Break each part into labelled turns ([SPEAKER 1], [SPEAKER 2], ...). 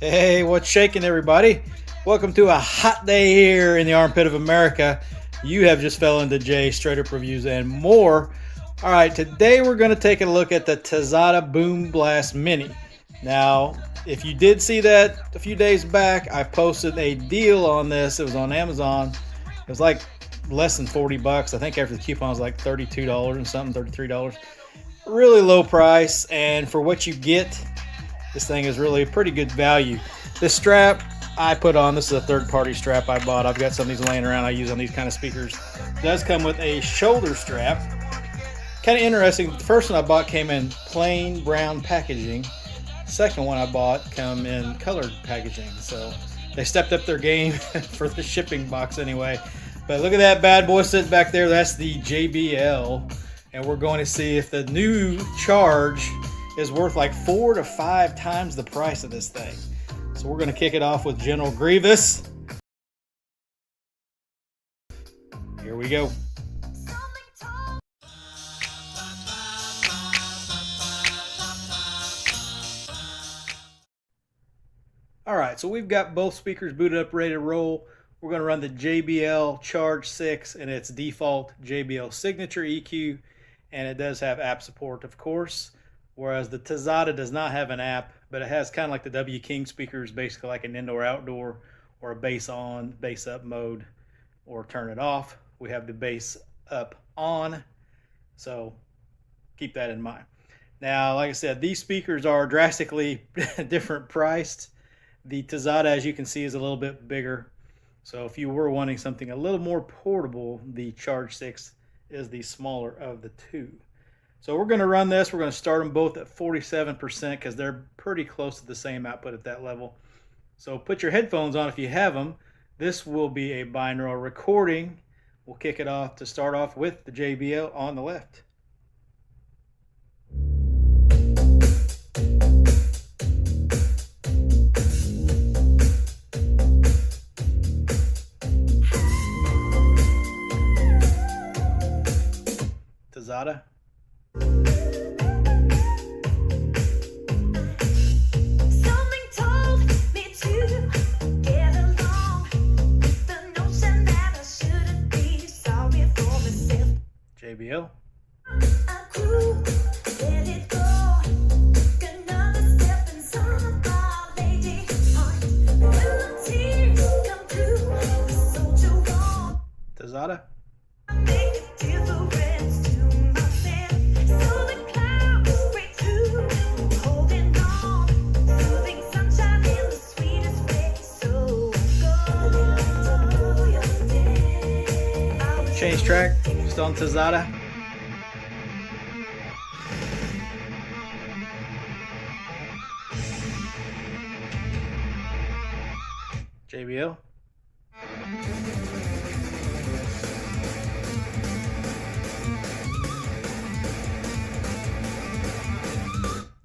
[SPEAKER 1] Hey, what's shaking, everybody? Welcome to a hot day here in the armpit of America. You have just fell into Jay Straight Up Reviews and more. All right, today we're going to take a look at the Tazata Boomblast Mini. Now, if you did see that a few days back, I posted a deal on this. It was on Amazon. It was like less than 40 bucks. I think after the coupon it was like $32 and something, $33. Really low price, and for what you get, this thing is really a pretty good value. This strap I put on, this is a third-party strap I bought. I've got some of these laying around I use on these kind of speakers. It does come with a shoulder strap. Kind of interesting. The first one I bought came in plain brown packaging. The second one I bought come in colored packaging. So they stepped up their game for the shipping box anyway. But look at that bad boy sitting back there. That's the JBL. And we're going to see if the new charge is worth like 4 to 5 times the price of this thing. So we're going to kick it off with General Grievous. Here we go. All right, so we've got both speakers booted up, ready to roll. We're going to run the JBL Charge 6 and its default JBL Signature EQ, and it does have app support, of course. Whereas the Tazata does not have an app, but it has kind of like the W King speakers, basically like an indoor-outdoor or a bass on, bass up mode, or turn it off. We have the bass up on, so keep that in mind. Now, like I said, these speakers are drastically different priced. The Tazata, as you can see, is a little bit bigger. So if you were wanting something a little more portable, the Charge 6 is the smaller of the two. So we're going to run this. We're going to start them both at 47% because they're pretty close to the same output at that level. So put your headphones on if you have them. This will be a binaural recording. We'll kick it off to start off with the JBL on the left. Tazata. JBL. Tazata. Change track, still on Tazata. JBL.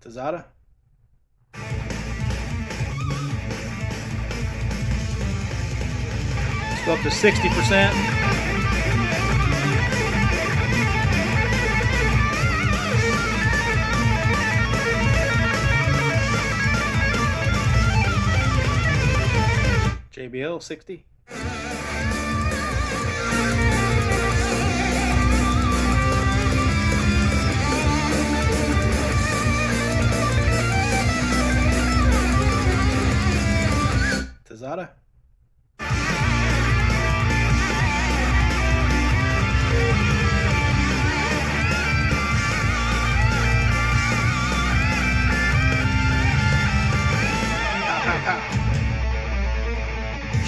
[SPEAKER 1] Tazata. Let's go up to 60%. JBL 60. Tazata.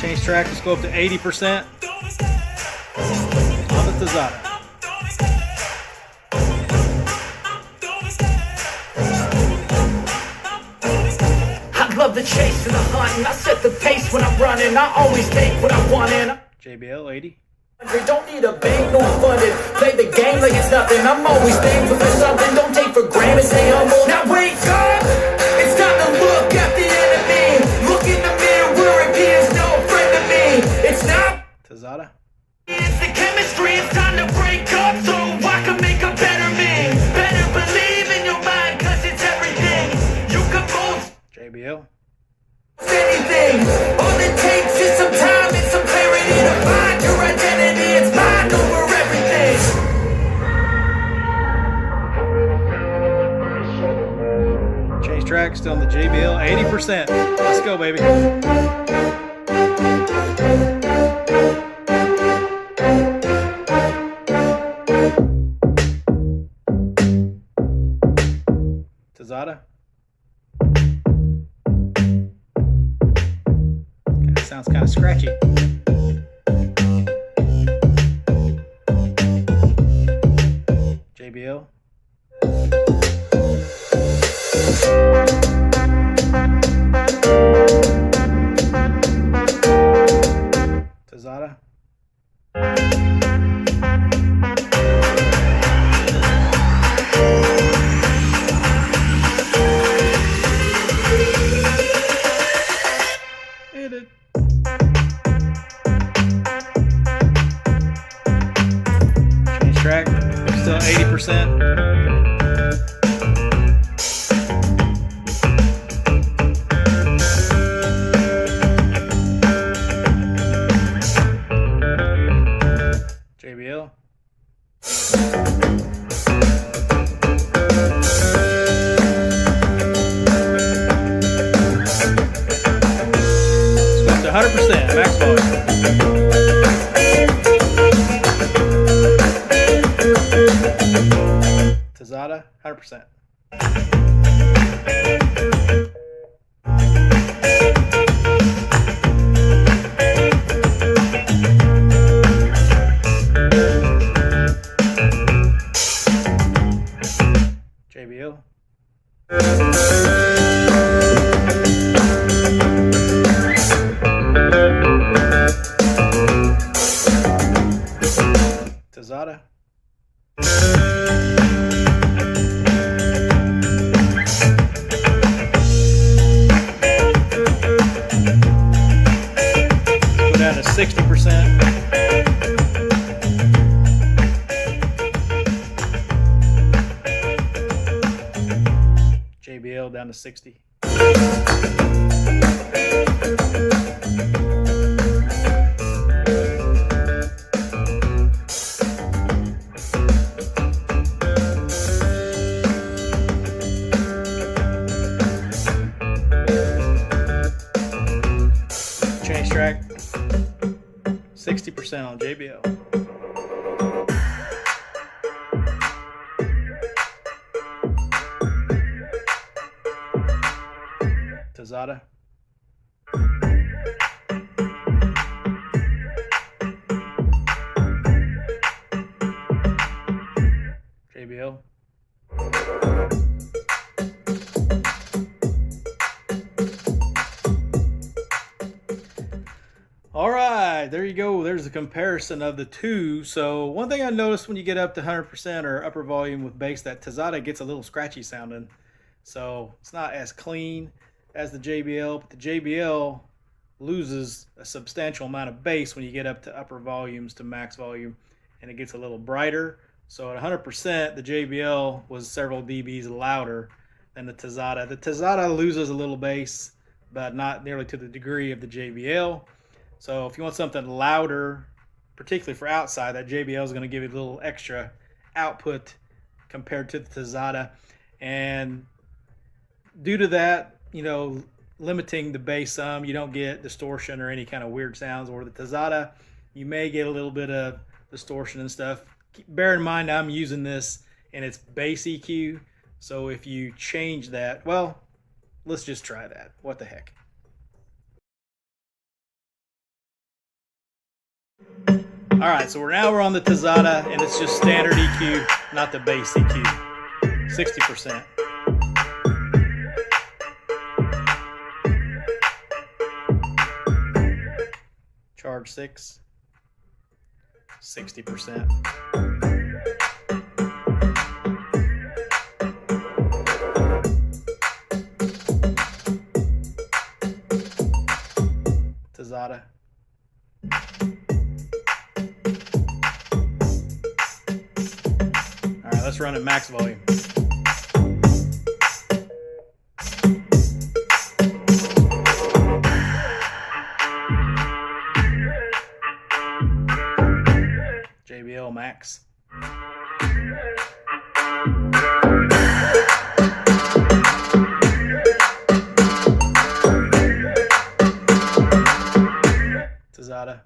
[SPEAKER 1] Change track, let's go up to 80% on the Tazata.
[SPEAKER 2] I love the chase and the hunt, and I set the pace when I'm running. I always take what I want and
[SPEAKER 1] JBL 80.
[SPEAKER 2] don't need a bank, no funded. Play the game like it's nothing. I'm always thankful for something. Don't take for granted, stay humble. Now wake up! It's time to look at the enemy. Look in the mirror, if he is no friend to me. It's not
[SPEAKER 1] Tazata.
[SPEAKER 2] It's the chemistry, it's time to break up so I can make a better me. Better believe in your mind, cause it's everything. You can both
[SPEAKER 1] JBL.
[SPEAKER 2] anything. All it takes is some time and some clarity to find your identity. It's mind over everything.
[SPEAKER 1] Change track, still on the JBL, 80%. Let's go, baby. Tazata. Sounds kind of scratchy. JBL. Tazata. Hit it. Change track, still 80%. JBL. Switch to 100%, max volume. Tazata, 100%. JBL. Tazata. Go down to 60%. JBL down to 60. Change track, 60% on JBL. Tazata. JBL. All right, there you go. There's a comparison of the two. So one thing I noticed when you get up to 100% or upper volume with bass, that Tazata gets a little scratchy sounding. So it's not as clean as the JBL, but the JBL loses a substantial amount of bass when you get up to upper volumes to max volume, and it gets a little brighter. So at 100%, the JBL was several dBs louder than the Tazata. The Tazata loses a little bass, but not nearly to the degree of the JBL. So if you want something louder, particularly for outside, that JBL is going to give you a little extra output compared to the Tazata. And due to that, you know, limiting the bass some, you don't get distortion or any kind of weird sounds. Or the Tazata, you may get a little bit of distortion and stuff. Bear in mind, I'm using this in its bass EQ. So if you change that, well, let's just try that. What the heck? All right, so we're on the Tazata, and it's just standard EQ, not the bass EQ. 60%. Charge 6. 60%. Tazata. All right, let's run at max volume. max. Tazata.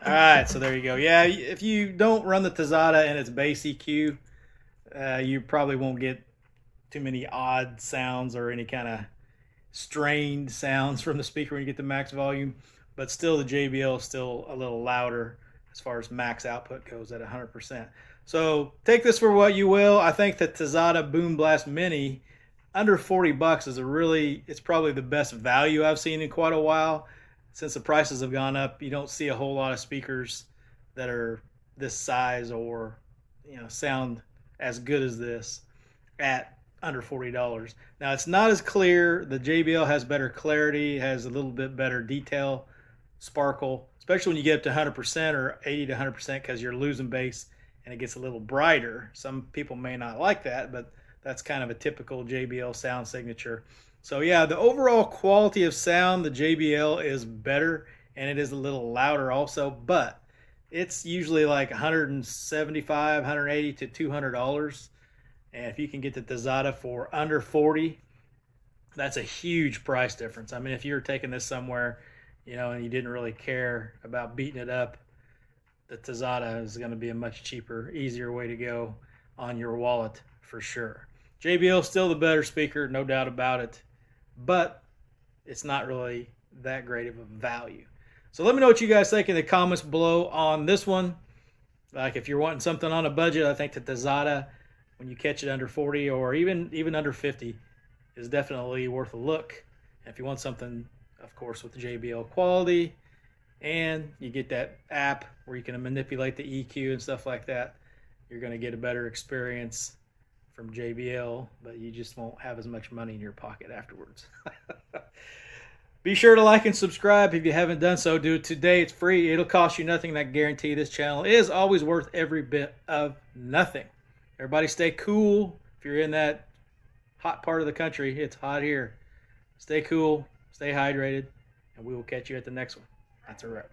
[SPEAKER 1] All right, so there you go. Yeah, if you don't run the Tazata and its bass EQ, you probably won't get too many odd sounds or any kind of strained sounds from the speaker when you get the max volume. But still, the JBL is still a little louder as far as max output goes at 100%. So take this for what you will. I think the Tazata Boomblast Mini under 40 bucks is it's probably the best value I've seen in quite a while. Since the prices have gone up, you don't see a whole lot of speakers that are this size or sound as good as this at under $40. Now it's not as clear. The JBL has better clarity, has a little bit better detail, sparkle, especially when you get up to 100% or 80 to 100% because you're losing bass and it gets a little brighter. Some people may not like that, but that's kind of a typical JBL sound signature. So yeah, the overall quality of sound, the JBL is better and it is a little louder also, but it's usually like $175, $180 to $200. And if you can get the Tazata for under 40, that's a huge price difference. I mean, if you were taking this somewhere, and you didn't really care about beating it up, the Tazata is going to be a much cheaper, easier way to go on your wallet for sure. JBL is still the better speaker, no doubt about it, but it's not really that great of a value. So let me know what you guys think in the comments below on this one. Like if you're wanting something on a budget, I think the Tazata, when you catch it under 40 or even under 50, is definitely worth a look. And if you want something, of course, with the JBL quality, and you get that app where you can manipulate the EQ and stuff like that, you're going to get a better experience from JBL, but you just won't have as much money in your pocket afterwards. Be sure to like and subscribe if you haven't done so. Do it today. It's free. It'll cost you nothing. I guarantee this channel is always worth every bit of nothing. Everybody stay cool. If you're in that hot part of the country, it's hot here. Stay cool, stay hydrated, and we will catch you at the next one. That's a wrap.